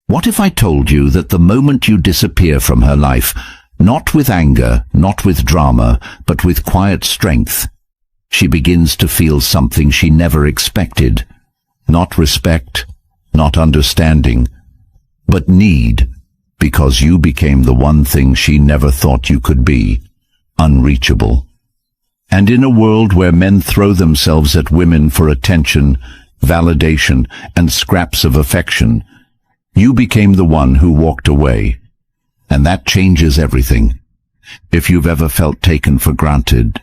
What if I told you that the moment you disappear from her life, not with anger, not with drama, but with quiet strength, she begins to feel something she never expected, not respect, not understanding, but need, because you became the one thing she never thought you could be, unreachable. And in a world where men throw themselves at women for attention, validation, and scraps of affection, you became the one who walked away. And that changes everything. If you've ever felt taken for granted,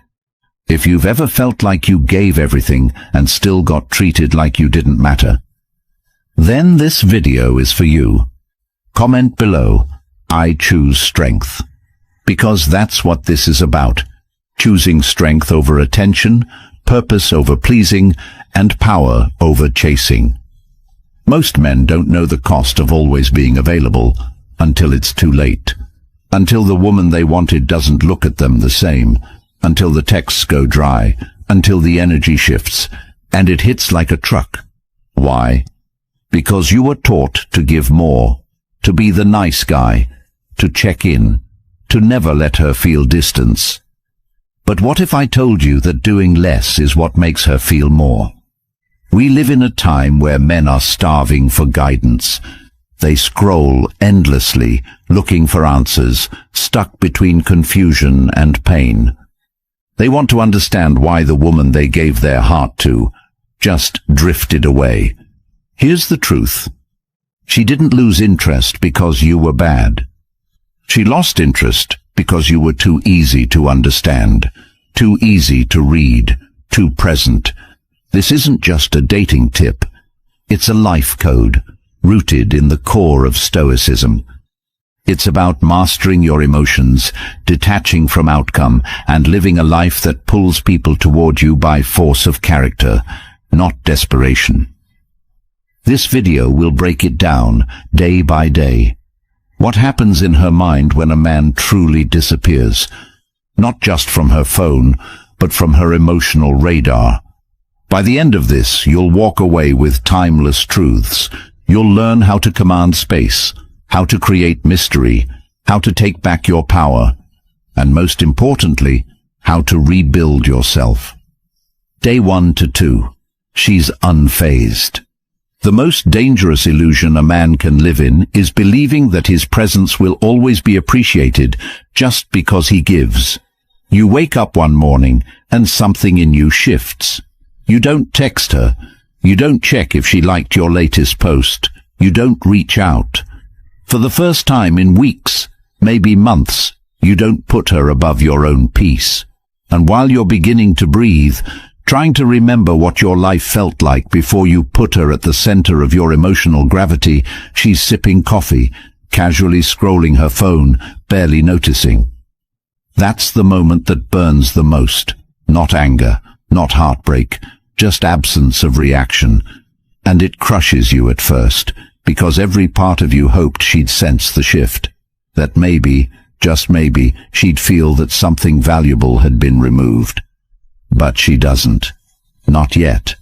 if you've ever felt like you gave everything and still got treated like you didn't matter, then this video is for you. Comment below, "I choose strength." Because that's what this is about. Choosing strength over attention, purpose over pleasing, and power over chasing. Most men don't know the cost of always being available until it's too late. Until the woman they wanted doesn't look at them the same. Until the texts go dry. Until the energy shifts. And it hits like a truck. Why? Because you were taught to give more. To be the nice guy. To check in. To never let her feel distance. But what if I told you that doing less is what makes her feel more? We live in a time where men are starving for guidance. They scroll endlessly, looking for answers, stuck between confusion and pain. They want to understand why the woman they gave their heart to just drifted away. Here's the truth. She didn't lose interest because you were bad. She lost interest because you were too easy to understand, too easy to read, too present. This isn't just a dating tip. It's a life code, rooted in the core of Stoicism. It's about mastering your emotions, detaching from outcome, and living a life that pulls people toward you by force of character, not desperation. This video will break it down, day by day. What happens in her mind when a man truly disappears? Not just from her phone, but from her emotional radar. By the end of this, you'll walk away with timeless truths. You'll learn how to command space, how to create mystery, how to take back your power, and most importantly, how to rebuild yourself. Day 1 to 2. She's unfazed. The most dangerous illusion a man can live in is believing that his presence will always be appreciated just because he gives. You wake up one morning and something in you shifts. You don't text her. You don't check if she liked your latest post. You don't reach out. For the first time in weeks, maybe months, you don't put her above your own peace. And while you're beginning to breathe, trying to remember what your life felt like before you put her at the center of your emotional gravity, she's sipping coffee, casually scrolling her phone, barely noticing. That's the moment that burns the most. Not anger, not heartbreak, just absence of reaction. And it crushes you at first, because every part of you hoped she'd sense the shift. That maybe, just maybe, she'd feel that something valuable had been removed. But she doesn't. Not yet.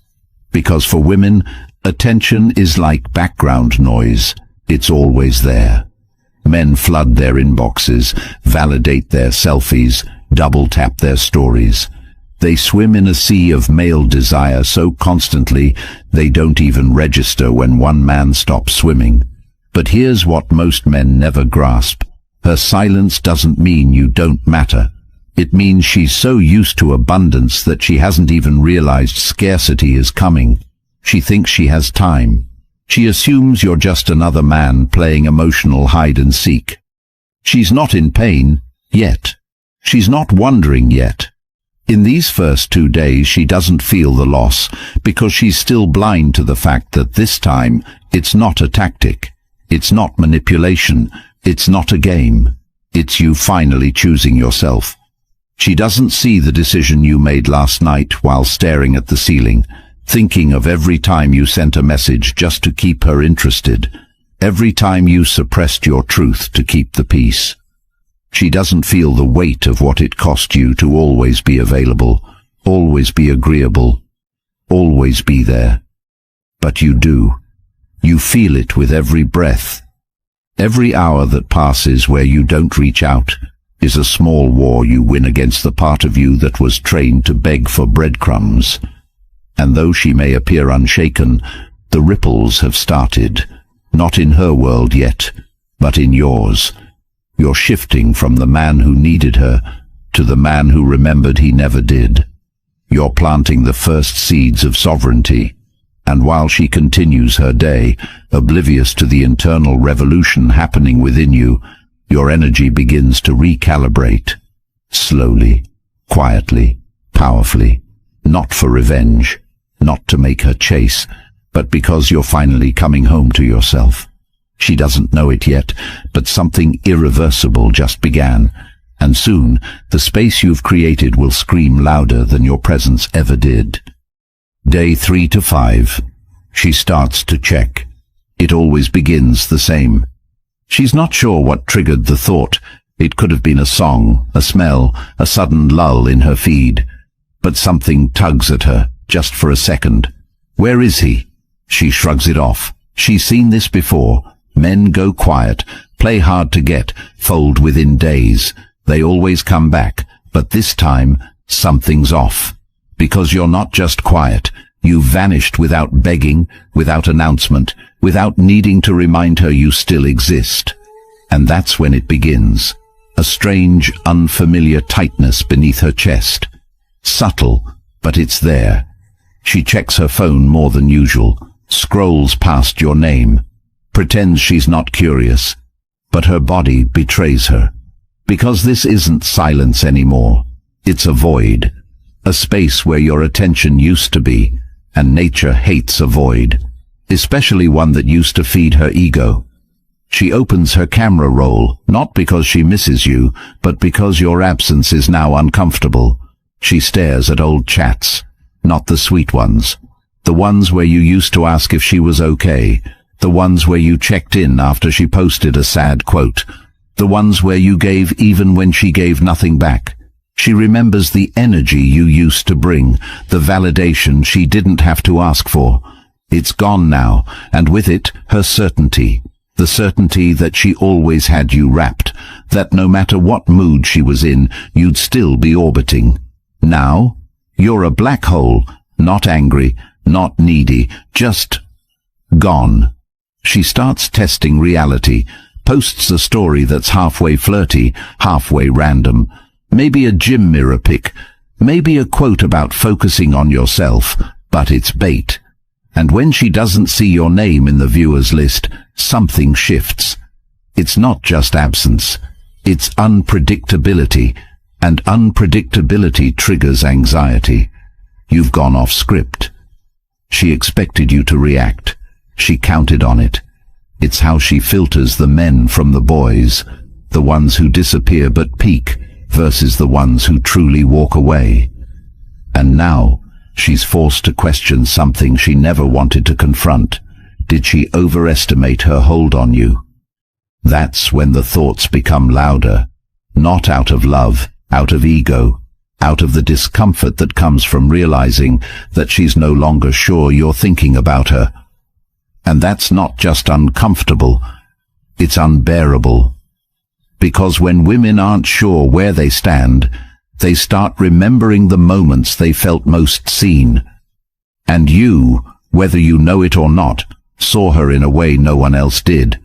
Because for women, attention is like background noise. It's always there. Men flood their inboxes, validate their selfies, double-tap their stories. They swim in a sea of male desire so constantly they don't even register when one man stops swimming. But here's what most men never grasp. Her silence doesn't mean you don't matter. It means she's so used to abundance that she hasn't even realized scarcity is coming. She thinks she has time. She assumes you're just another man playing emotional hide-and-seek. She's not in pain, yet. She's not wondering yet. In these first 2 days she doesn't feel the loss, because she's still blind to the fact that this time it's not a tactic. It's not manipulation. It's not a game. It's you finally choosing yourself. She doesn't see the decision you made last night while staring at the ceiling, thinking of every time you sent a message just to keep her interested, every time you suppressed your truth to keep the peace. She doesn't feel the weight of what it cost you to always be available, always be agreeable, always be there. But you do. You feel it with every breath, Every hour that passes where you don't reach out is a small war you win against the part of you that was trained to beg for breadcrumbs. And though she may appear unshaken, the ripples have started, not in her world yet, but in yours. You're shifting from the man who needed her to the man who remembered he never did. You're planting the first seeds of sovereignty, and while she continues her day, oblivious to the internal revolution happening within you, your energy begins to recalibrate. Slowly, quietly, powerfully, not for revenge, not to make her chase, but because you're finally coming home to yourself. She doesn't know it yet, but something irreversible just began, and soon the space you've created will scream louder than your presence ever did. Day 3 to 5. She starts to check. It always begins the same. She's not sure what triggered the thought. It could have been a song, a smell, a sudden lull in her feed. But something tugs at her, just for a second. Where is he? She shrugs it off. She's seen this before. Men go quiet, play hard to get, fold within days. They always come back, but this time, something's off. Because you're not just quiet. You've vanished without begging, without announcement, without needing to remind her you still exist. And that's when it begins. A strange, unfamiliar tightness beneath her chest. Subtle, but it's there. She checks her phone more than usual, scrolls past your name, pretends she's not curious, but her body betrays her. Because this isn't silence anymore. It's a void, a space where your attention used to be, and nature hates a void, especially one that used to feed her ego. She opens her camera roll, not because she misses you, but because your absence is now uncomfortable. She stares at old chats, not the sweet ones, the ones where you used to ask if she was okay, the ones where you checked in after she posted a sad quote, the ones where you gave even when she gave nothing back. She remembers the energy you used to bring, the validation she didn't have to ask for. It's gone now, and with it, her certainty. The certainty that she always had you wrapped, that no matter what mood she was in, you'd still be orbiting. Now, you're a black hole, not angry, not needy, just gone. She starts testing reality, posts a story that's halfway flirty, halfway random. Maybe a gym mirror pic, maybe a quote about focusing on yourself, but it's bait. And when she doesn't see your name in the viewers list, something shifts. It's not just absence, it's unpredictability, and unpredictability triggers anxiety. You've gone off script. She expected you to react. She counted on it. It's how she filters the men from the boys, the ones who disappear but peak, versus the ones who truly walk away. And now, she's forced to question something she never wanted to confront. Did she overestimate her hold on you? That's when the thoughts become louder, not out of love, out of ego, out of the discomfort that comes from realizing that she's no longer sure you're thinking about her. And that's not just uncomfortable, it's unbearable. Because when women aren't sure where they stand, they start remembering the moments they felt most seen. And you, whether you know it or not, saw her in a way no one else did.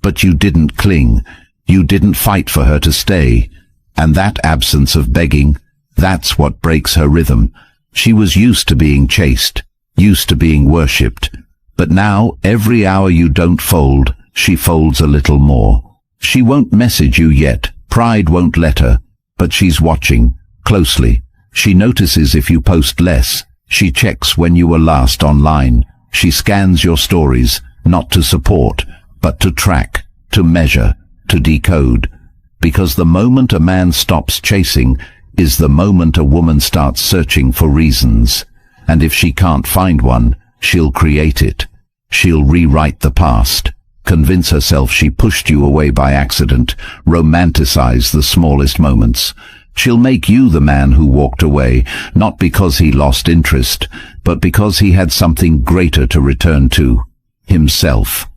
But you didn't cling, you didn't fight for her to stay. And that absence of begging, that's what breaks her rhythm. She was used to being chased, used to being worshipped. But now, every hour you don't fold, she folds a little more. She won't message you yet, pride won't let her, but she's watching, closely. She notices if you post less, she checks when you were last online. She scans your stories, not to support, but to track, to measure, to decode. Because the moment a man stops chasing is the moment a woman starts searching for reasons. And if she can't find one, she'll create it. She'll rewrite the past. Convince herself she pushed you away by accident, romanticize the smallest moments. She'll make you the man who walked away, not because he lost interest, but because he had something greater to return to, himself.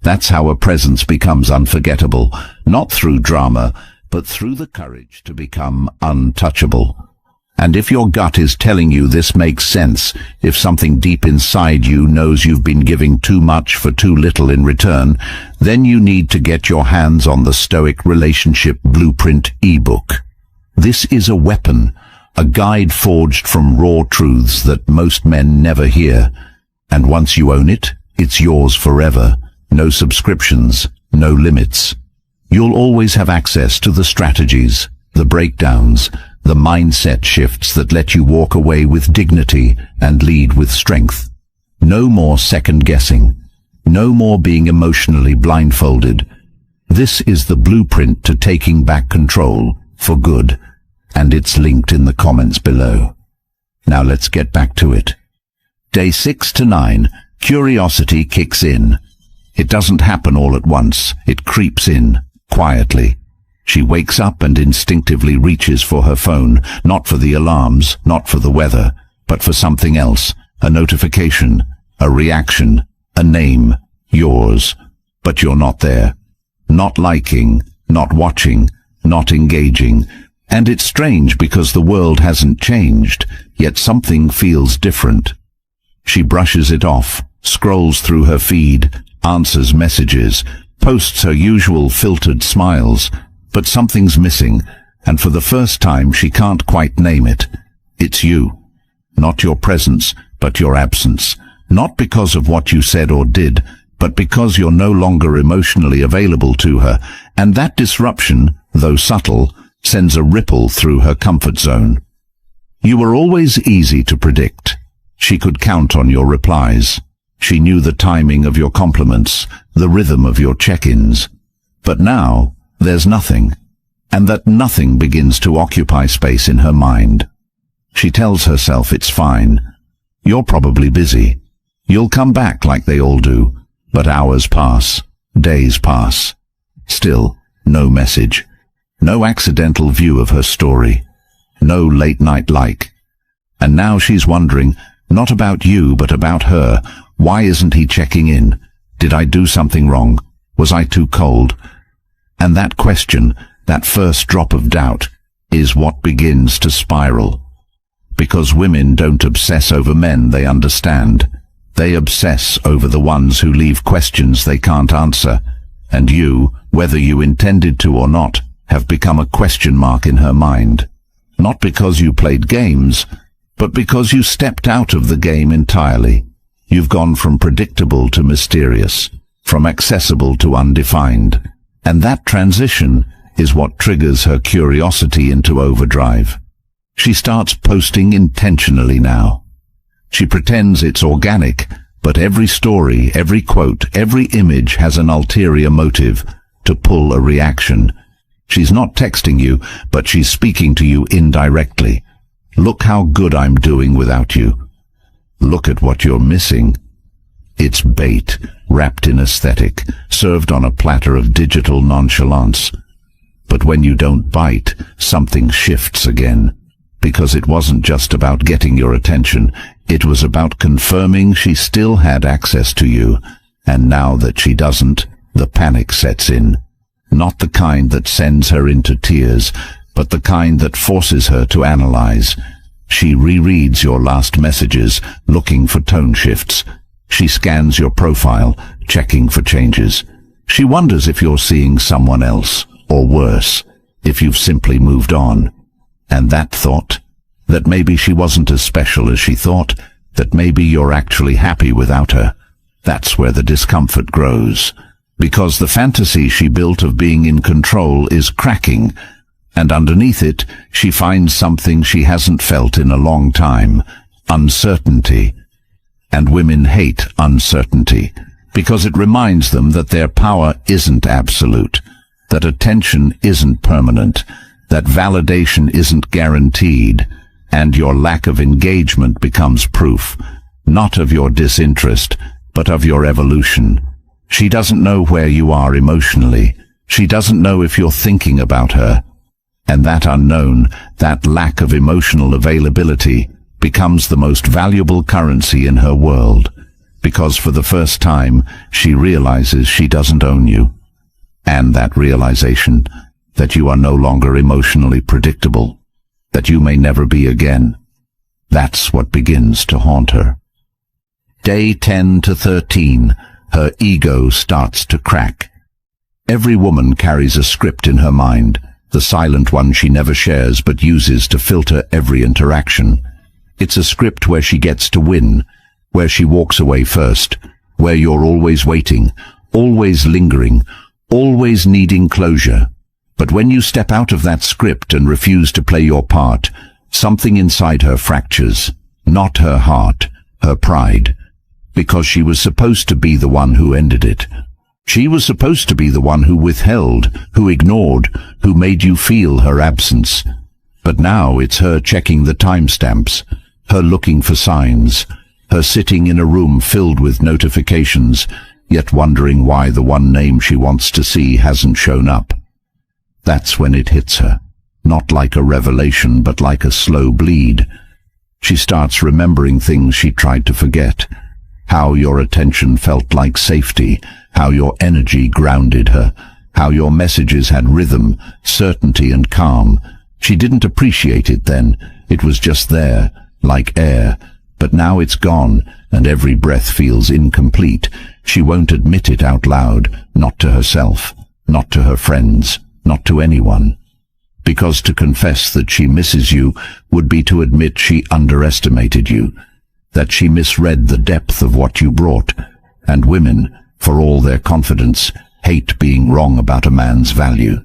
That's how a presence becomes unforgettable, not through drama, but through the courage to become untouchable. And if your gut is telling you this makes sense, if something deep inside you knows you've been giving too much for too little in return, then you need to get your hands on the Stoic Relationship Blueprint ebook. This is a weapon, a guide forged from raw truths that most men never hear. And once you own it, it's yours forever. No subscriptions, no limits. You'll always have access to the strategies, the breakdowns, the mindset shifts that let you walk away with dignity and lead with strength. No more second-guessing. No more being emotionally blindfolded. This is the blueprint to taking back control for good, and it's linked in the comments below. Now let's get back to it. Day 6 to 9, curiosity kicks in. It doesn't happen all at once. It creeps in, quietly. She wakes up and instinctively reaches for her phone, not for the alarms, not for the weather, but for something else, a notification, a reaction, a name, yours. But you're not there. Not liking, not watching, not engaging. And it's strange because the world hasn't changed, yet something feels different. She brushes it off, scrolls through her feed, answers messages, posts her usual filtered smiles, but something's missing, and for the first time she can't quite name it. It's you. Not your presence, but your absence. Not because of what you said or did, but because you're no longer emotionally available to her, and that disruption, though subtle, sends a ripple through her comfort zone. You were always easy to predict. She could count on your replies. She knew the timing of your compliments, the rhythm of your check-ins. But now, there's nothing, and that nothing begins to occupy space in her mind. She tells herself it's fine. You're probably busy. You'll come back like they all do. But hours pass, days pass. Still, no message. No accidental view of her story. No late-night like. And now she's wondering, not about you, but about her. Why isn't he checking in? Did I do something wrong? Was I too cold? And that question, that first drop of doubt, is what begins to spiral. Because women don't obsess over men they understand. They obsess over the ones who leave questions they can't answer. And you, whether you intended to or not, have become a question mark in her mind. Not because you played games, but because you stepped out of the game entirely. You've gone from predictable to mysterious, from accessible to undefined. And that transition is what triggers her curiosity into overdrive. She starts posting intentionally now. She pretends it's organic, but every story, every quote, every image has an ulterior motive to pull a reaction. She's not texting you, but she's speaking to you indirectly. Look how good I'm doing without you. Look at what you're missing. It's bait, wrapped in aesthetic, served on a platter of digital nonchalance. But when you don't bite, something shifts again. Because it wasn't just about getting your attention, it was about confirming she still had access to you. And now that she doesn't, the panic sets in. Not the kind that sends her into tears, but the kind that forces her to analyze. She rereads your last messages, looking for tone shifts. She scans your profile, checking for changes. She wonders if you're seeing someone else, or worse, if you've simply moved on. And that thought, that maybe she wasn't as special as she thought, that maybe you're actually happy without her, that's where the discomfort grows. Because the fantasy she built of being in control is cracking, and underneath it, she finds something she hasn't felt in a long time, uncertainty. And women hate uncertainty, because it reminds them that their power isn't absolute, that attention isn't permanent, that validation isn't guaranteed, and your lack of engagement becomes proof, not of your disinterest, but of your evolution. She doesn't know where you are emotionally. She doesn't know if you're thinking about her. And that unknown, that lack of emotional availability, becomes the most valuable currency in her world. because for the first time she realizes she doesn't own you. And that realization, that you are no longer emotionally predictable, that you may never be again, that's what begins to haunt her. Day 10 to 13, her ego starts to crack. Every woman carries a script in her mind, the silent one she never shares but uses to filter every interaction. It's a script where she gets to win, where she walks away first, where you're always waiting, always lingering, always needing closure. But when you step out of that script and refuse to play your part, something inside her fractures, not her heart, her pride, because she was supposed to be the one who ended it. She was supposed to be the one who withheld, who ignored, who made you feel her absence. But now it's her checking the timestamps, her looking for signs, her sitting in a room filled with notifications, yet wondering why the one name she wants to see hasn't shown up. That's when it hits her, not like a revelation but like a slow bleed. She starts remembering things she tried to forget, how your attention felt like safety, how your energy grounded her, how your messages had rhythm, certainty and calm. She didn't appreciate it then. It was just there, like air. But now it's gone, and every breath feels incomplete. She won't admit it out loud, not to herself, not to her friends, not to anyone. Because to confess that she misses you would be to admit she underestimated you, that she misread the depth of what you brought. And women, for all their confidence, hate being wrong about a man's value.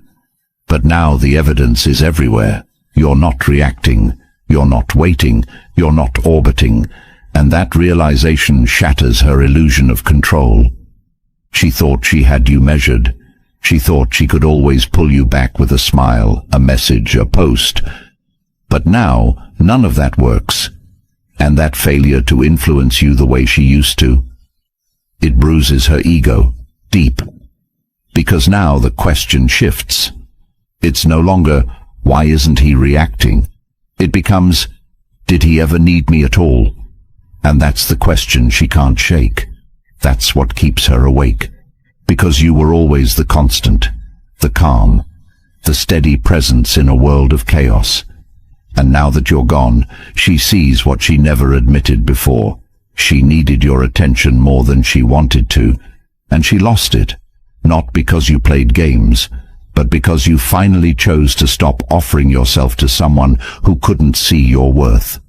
But now the evidence is everywhere. You're not reacting, you're not waiting, you're not orbiting, and that realization shatters her illusion of control. She thought she had you measured. She thought she could always pull you back with a smile, a message, a post. But now, none of that works. And that failure to influence you the way she used to, it bruises her ego, deep. Because now the question shifts. It's no longer, why isn't he reacting? It becomes, did he ever need me at all? And that's the question she can't shake. That's what keeps her awake. Because you were always the constant, the calm, the steady presence in a world of chaos. And now that you're gone, she sees what she never admitted before. She needed your attention more than she wanted to, and she lost it, not because you played games, but because you finally chose to stop offering yourself to someone who couldn't see your worth.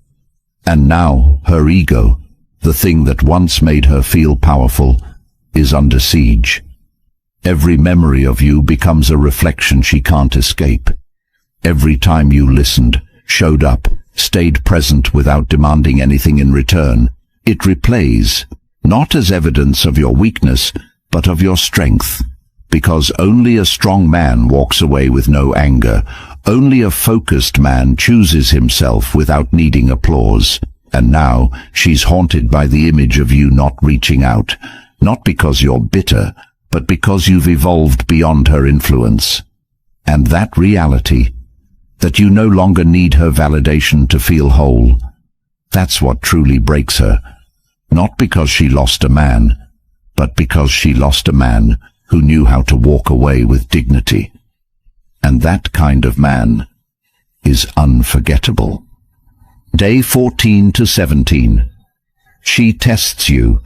And now her ego, the thing that once made her feel powerful, is under siege. Every memory of you becomes a reflection she can't escape. Every time you listened, showed up, stayed present without demanding anything in return, it replays, not as evidence of your weakness, but of your strength. Because only a strong man walks away with no anger. Only a focused man chooses himself without needing applause. And now she's haunted by the image of you not reaching out, not because you're bitter, but because you've evolved beyond her influence. And that reality, that you no longer need her validation to feel whole, that's what truly breaks her. Not because she lost a man, but because she lost a man who knew how to walk away with dignity. And that kind of man is unforgettable. Day 14 to 17. She tests you.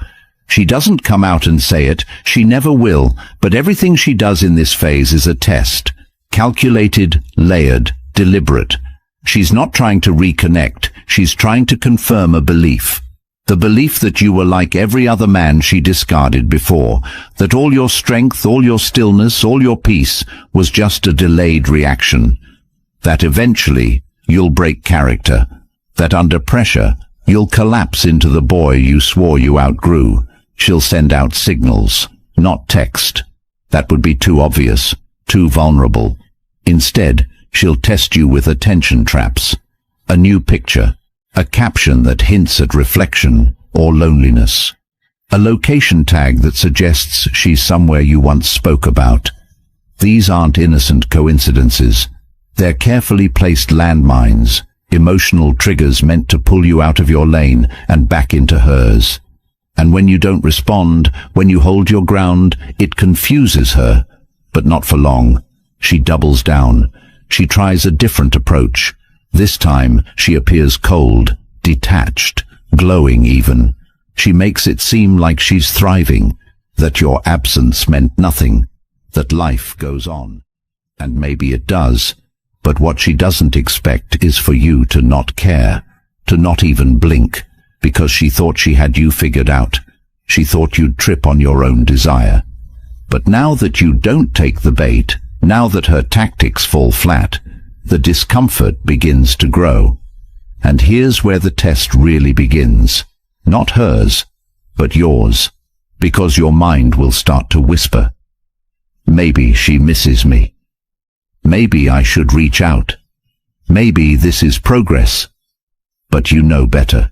She doesn't come out and say it, she never will, but everything she does in this phase is a test. Calculated, layered, deliberate. She's not trying to reconnect, she's trying to confirm a belief. The belief that you were like every other man she discarded before, that all your strength, all your stillness, all your peace was just a delayed reaction, that eventually you'll break character, that under pressure you'll collapse into the boy you swore you outgrew. She'll send out signals, not text. That would be too obvious, too vulnerable. Instead, she'll test you with attention traps, a new picture, a caption that hints at reflection or loneliness, a location tag that suggests she's somewhere you once spoke about. These aren't innocent coincidences. They're carefully placed landmines, emotional triggers meant to pull you out of your lane and back into hers. And when you don't respond, when you hold your ground, it confuses her. But not for long. She doubles down. She tries a different approach. This time, she appears cold, detached, glowing even. She makes it seem like she's thriving, that your absence meant nothing, that life goes on. And maybe it does, but what she doesn't expect is for you to not care, to not even blink, because she thought she had you figured out. She thought you'd trip on your own desire. But now that you don't take the bait, now that her tactics fall flat, the discomfort begins to grow. And here's where the test really begins. Not hers, but yours, because your mind will start to whisper. Maybe she misses me. Maybe I should reach out. Maybe this is progress. But you know better.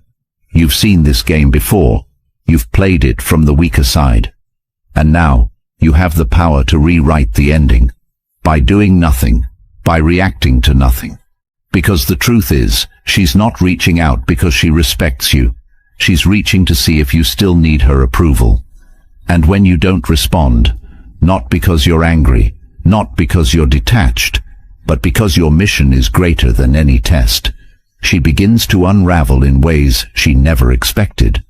You've seen this game before. You've played it from the weaker side. And now, you have the power to rewrite the ending. By doing nothing. By reacting to nothing. Because the truth is, she's not reaching out because she respects you. She's reaching to see if you still need her approval. And when you don't respond, not because you're angry, not because you're detached, but because your mission is greater than any test, she begins to unravel in ways she never expected.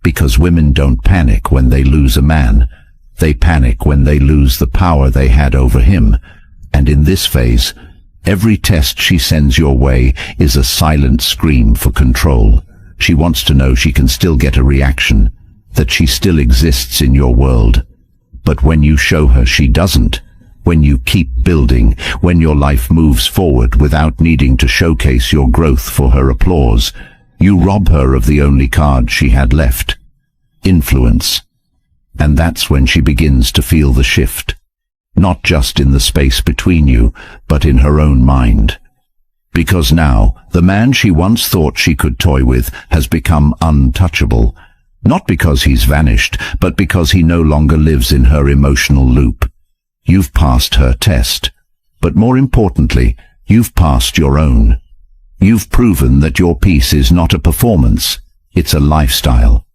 Because women don't panic when they lose a man. They panic when they lose the power they had over him. And in this phase, every test she sends your way is a silent scream for control. She wants to know she can still get a reaction, that she still exists in your world. But when you show her she doesn't, when you keep building, when your life moves forward without needing to showcase your growth for her applause, you rob her of the only card she had left, influence. And that's when she begins to feel the shift. Not just in the space between you, but in her own mind. Because now, the man she once thought she could toy with has become untouchable. Not because he's vanished, but because he no longer lives in her emotional loop. You've passed her test. But more importantly, you've passed your own. You've proven that your peace is not a performance, it's a lifestyle.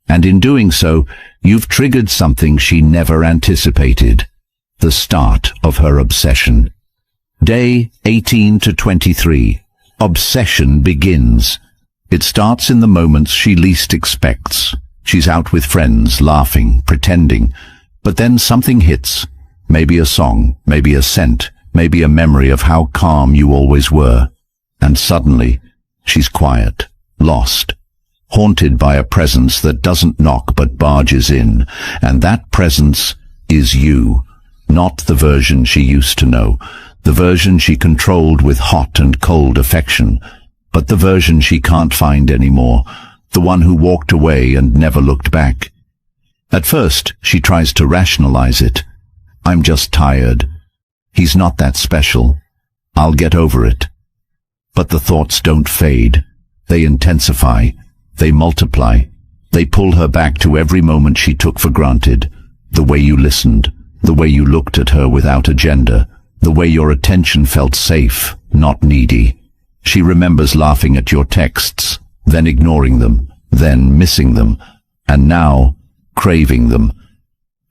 And in doing so, you've triggered something she never anticipated. The start of her obsession. Day 18 to 23. Obsession begins. It starts in the moments she least expects. She's out with friends, laughing, pretending. But then something hits. Maybe a song, maybe a scent, maybe a memory of how calm you always were. And suddenly, she's quiet, lost, haunted by a presence that doesn't knock but barges in. And that presence is you. Not the version she used to know, the version she controlled with hot and cold affection, but the version she can't find anymore, the one who walked away and never looked back. At first, she tries to rationalize it. I'm just tired. He's not that special. I'll get over it. But the thoughts don't fade. They intensify. They multiply. They pull her back to every moment she took for granted. The way you listened. The way you looked at her without agenda, the way your attention felt safe, not needy. She remembers laughing at your texts, then ignoring them, then missing them, and now craving them.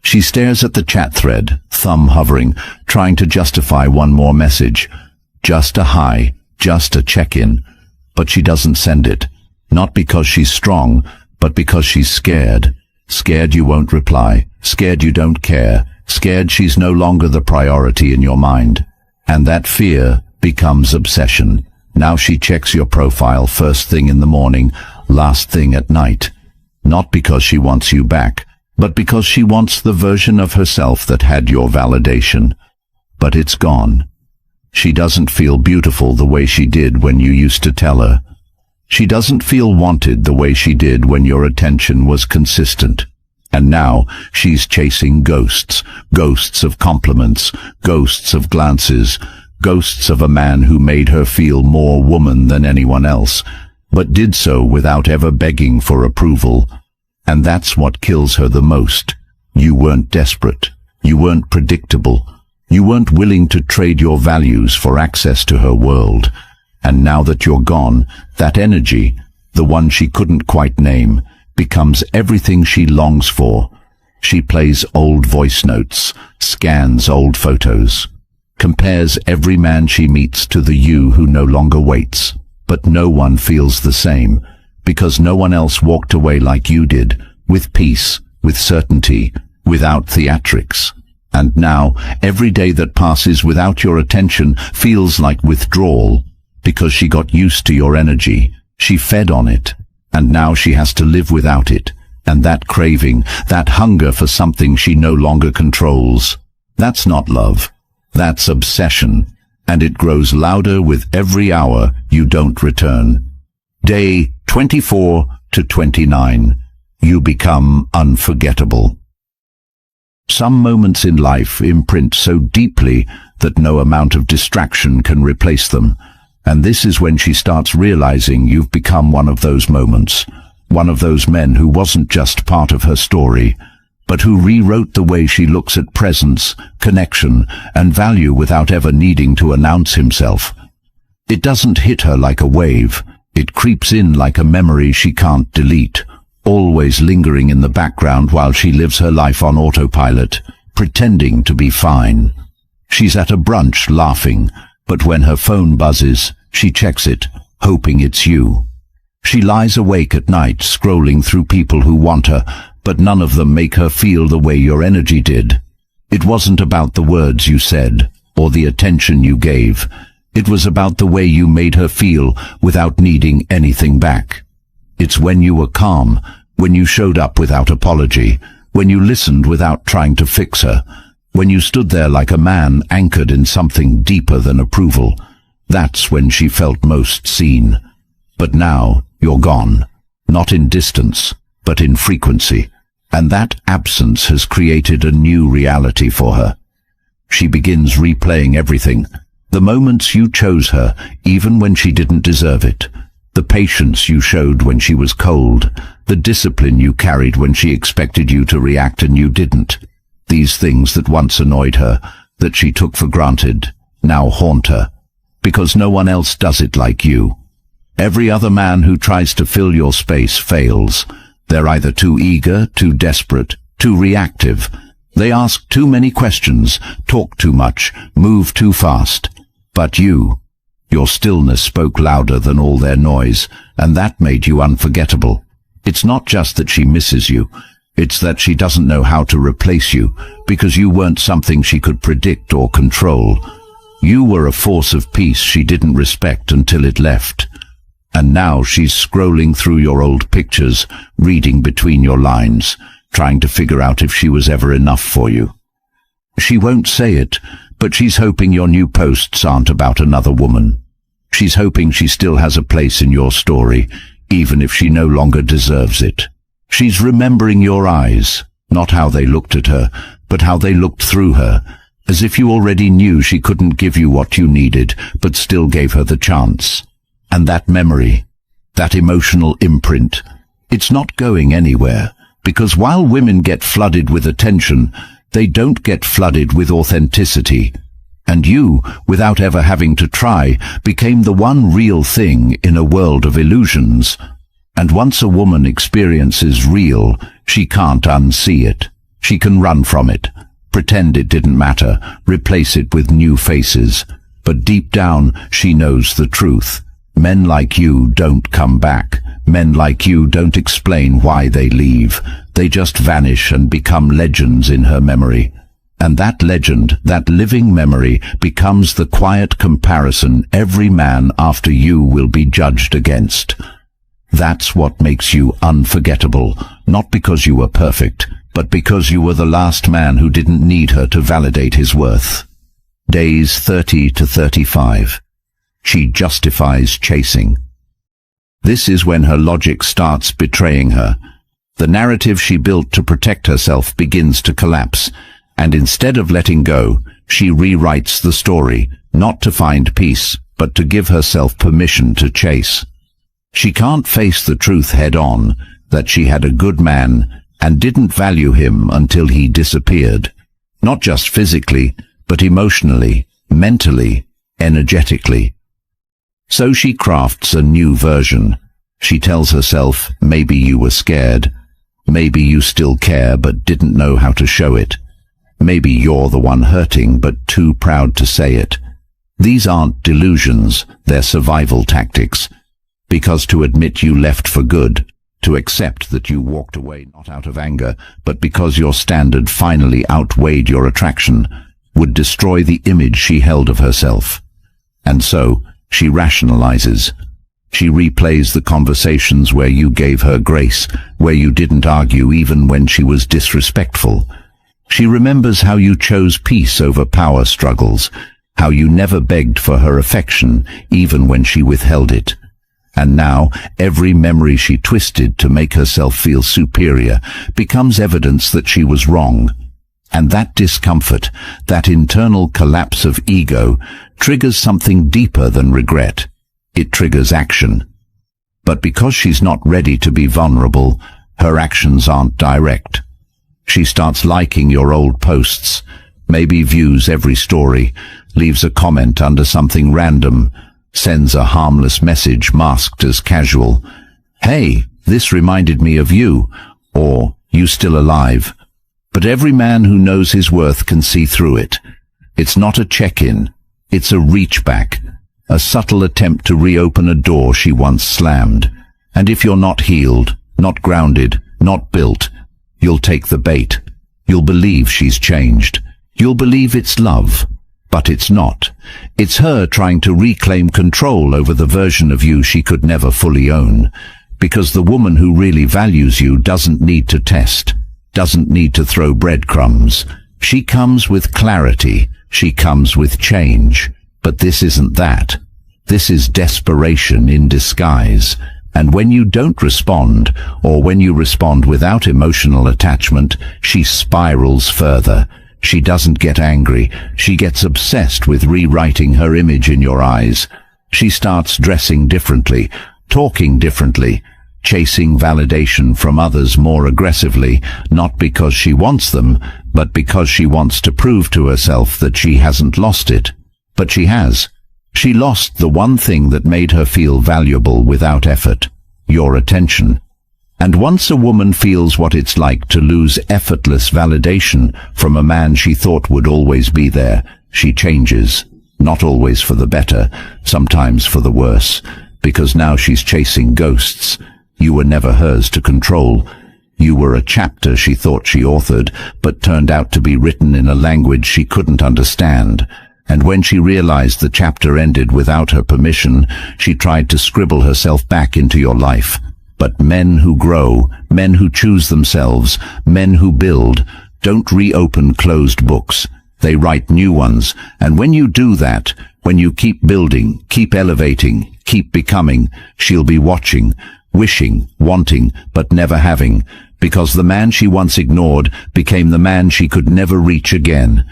She stares at the chat thread, thumb hovering, trying to justify one more message. Just a hi, just a check-in. But she doesn't send it, not because she's strong, but because she's scared. Scared you won't reply, scared you don't care, scared she's no longer the priority in your mind. And that fear becomes obsession. Now she checks your profile first thing in the morning, last thing at night. Not because she wants you back, but because she wants the version of herself that had your validation. But it's gone. She doesn't feel beautiful the way she did when you used to tell her. She doesn't feel wanted the way she did when your attention was consistent. And now she's chasing ghosts, ghosts of compliments, ghosts of glances, ghosts of a man who made her feel more woman than anyone else, but did so without ever begging for approval. And that's what kills her the most. You weren't desperate. You weren't predictable. You weren't willing to trade your values for access to her world. And now that you're gone, that energy, the one she couldn't quite name, becomes everything she longs for. She plays old voice notes, scans old photos, compares every man she meets to the you who no longer waits. But no one feels the same, because no one else walked away like you did, with peace, with certainty, without theatrics. And now, every day that passes without your attention feels like withdrawal, because she got used to your energy. She fed on it, and now she has to live without it. And that craving, that hunger for something she no longer controls, that's not love. That's obsession, and it grows louder with every hour you don't return. Day 24 to 29, you become unforgettable. Some moments in life imprint so deeply that no amount of distraction can replace them. And this is when she starts realizing you've become one of those moments, one of those men who wasn't just part of her story, but who rewrote the way she looks at presence, connection, and value without ever needing to announce himself. It doesn't hit her like a wave. It creeps in like a memory she can't delete, always lingering in the background while she lives her life on autopilot, pretending to be fine. She's at a brunch laughing, but when her phone buzzes, she checks it, hoping it's you. She lies awake at night scrolling through people who want her, but none of them make her feel the way your energy did. It wasn't about the words you said, or the attention you gave. It was about the way you made her feel without needing anything back. It's when you were calm, when you showed up without apology, when you listened without trying to fix her, when you stood there like a man anchored in something deeper than approval. That's when she felt most seen. But now, you're gone. Not in distance, but in frequency. And that absence has created a new reality for her. She begins replaying everything. The moments you chose her, even when she didn't deserve it. The patience you showed when she was cold. The discipline you carried when she expected you to react and you didn't. These things that once annoyed her, that she took for granted, now haunt her. Because no one else does it like you. Every other man who tries to fill your space fails. They're either too eager, too desperate, too reactive. They ask too many questions, talk too much, move too fast. But you, your stillness spoke louder than all their noise, and that made you unforgettable. It's not just that she misses you, it's that she doesn't know how to replace you, because you weren't something she could predict or control. You were a force of peace she didn't respect until it left. And now she's scrolling through your old pictures, reading between your lines, trying to figure out if she was ever enough for you. She won't say it, but she's hoping your new posts aren't about another woman. She's hoping she still has a place in your story, even if she no longer deserves it. She's remembering your eyes, not how they looked at her, but how they looked through her, as if you already knew she couldn't give you what you needed, but still gave her the chance. And that memory, that emotional imprint, it's not going anywhere, because while women get flooded with attention, they don't get flooded with authenticity. And you, without ever having to try, became the one real thing in a world of illusions. And once a woman experiences real, she can't unsee it. She can run from it, pretend it didn't matter, replace it with new faces. But deep down, she knows the truth. Men like you don't come back. Men like you don't explain why they leave. They just vanish and become legends in her memory. And that legend, that living memory, becomes the quiet comparison every man after you will be judged against. That's what makes you unforgettable, not because you were perfect, but because you were the last man who didn't need her to validate his worth. Days 30 to 35. She justifies chasing. This is when her logic starts betraying her. The narrative she built to protect herself begins to collapse, and instead of letting go, she rewrites the story, not to find peace, but to give herself permission to chase. She can't face the truth head-on, that she had a good man and didn't value him until he disappeared. Not just physically, but emotionally, mentally, energetically. So she crafts a new version. She tells herself, maybe you were scared. Maybe you still care but didn't know how to show it. Maybe you're the one hurting but too proud to say it. These aren't delusions, they're survival tactics. Because to admit you left for good, to accept that you walked away not out of anger, but because your standard finally outweighed your attraction, would destroy the image she held of herself. And so, she rationalizes. She replays the conversations where you gave her grace, where you didn't argue even when she was disrespectful. She remembers how you chose peace over power struggles, how you never begged for her affection, even when she withheld it. And now, every memory she twisted to make herself feel superior becomes evidence that she was wrong. And that discomfort, that internal collapse of ego, triggers something deeper than regret. It triggers action. But because she's not ready to be vulnerable, her actions aren't direct. She starts liking your old posts, maybe views every story, leaves a comment under something random, sends a harmless message masked as casual. Hey, this reminded me of you, or you still alive. But every man who knows his worth can see through it. It's not a check-in, it's a reach-back, a subtle attempt to reopen a door she once slammed. And if you're not healed, not grounded, not built, you'll take the bait. You'll believe she's changed. You'll believe it's love. But it's not. It's her trying to reclaim control over the version of you she could never fully own. Because the woman who really values you doesn't need to test, doesn't need to throw breadcrumbs. She comes with clarity. She comes with change. But this isn't that. This is desperation in disguise. And when you don't respond, or when you respond without emotional attachment, she spirals further. She doesn't get angry. She gets obsessed with rewriting her image in your eyes. She starts dressing differently, talking differently, chasing validation from others more aggressively, not because she wants them, but because she wants to prove to herself that she hasn't lost it. But she has. She lost the one thing that made her feel valuable without effort, your attention. And once a woman feels what it's like to lose effortless validation from a man she thought would always be there, she changes. Not always for the better, sometimes for the worse, because now she's chasing ghosts. You were never hers to control. You were a chapter she thought she authored, but turned out to be written in a language she couldn't understand. And when she realized the chapter ended without her permission, she tried to scribble herself back into your life. But men who grow, men who choose themselves, men who build, don't reopen closed books. They write new ones. And when you do that, when you keep building, keep elevating, keep becoming, she'll be watching, wishing, wanting, but never having, because the man she once ignored became the man she could never reach again.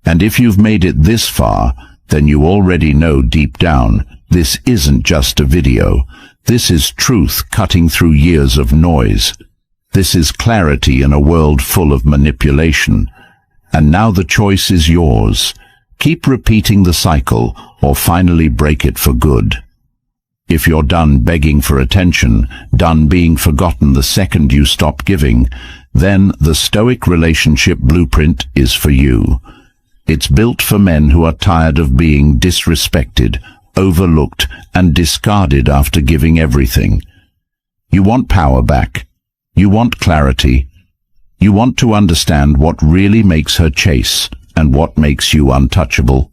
And if you've made it this far, then you already know deep down, this isn't just a video. This is truth cutting through years of noise. This is clarity in a world full of manipulation. And now the choice is yours. Keep repeating the cycle, or finally break it for good. If you're done begging for attention, done being forgotten the second you stop giving, then the Stoic relationship blueprint is for you. It's built for men who are tired of being disrespected, overlooked, and discarded after giving everything. You want power back. You want clarity. You want to understand what really makes her chase and what makes you untouchable.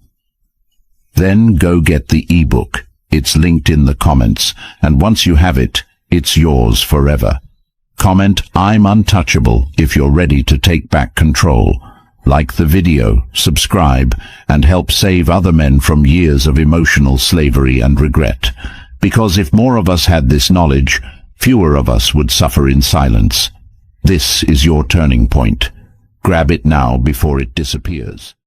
Then go get the ebook. It's linked in the comments, and once you have it, it's yours forever. Comment, "I'm untouchable," if you're ready to take back control. Like the video, subscribe, and help save other men from years of emotional slavery and regret. Because if more of us had this knowledge, fewer of us would suffer in silence. This is your turning point. Grab it now before it disappears.